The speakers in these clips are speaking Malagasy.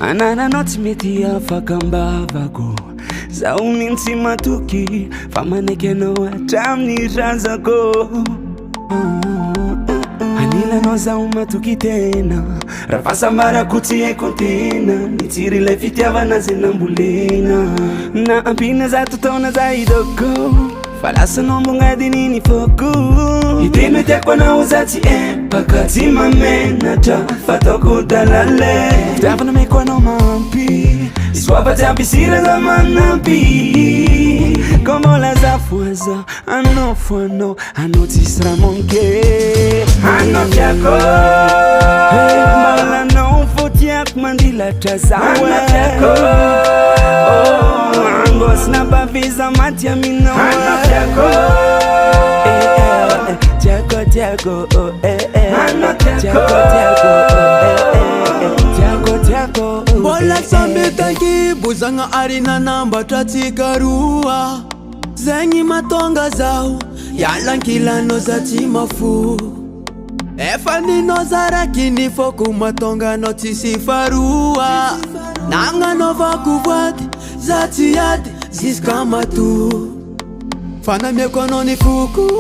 Anana not meti afakamba vako Zaumi ntima tuki Famaneke no atamni razako Anila no zauma tuki tena Rafasa mara kutie kontena Nitiri lefiti avana zinambulena Na ampina za tutona za idoko Falasa no mbunga dinini foku Itinu tekwa na uzati Pakati mamena ta Fatoko dalale Tafana mekwa no mampi Iswapa tapisira za manapi Como la zafuaza Anofuano Anotisra monke Anofiako Mbala no fotiak mandila tazawe Anofiako Angos na baviza matia mino Anofiako Tiago Tiago Tiago Bola sambe tanki buzanga arina namba tatikarua Zengi matonga zao Yalankila no zati mafu Efani no zaraki ni foku matonga no tisifarua Nanga no vakuwati zati yadi ziskama tu Fana miekono ni fuku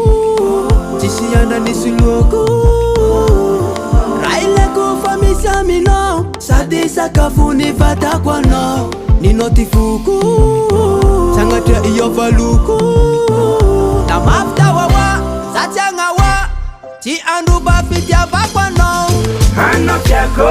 Tisianda ni suluku Raile kufamisa mino Sadisa kafuni vata kwa no Ninoti fuku Sangatia iyo faluku Na mafta wawa Zati angawa Ti andu bafitia vakwa no Anofiako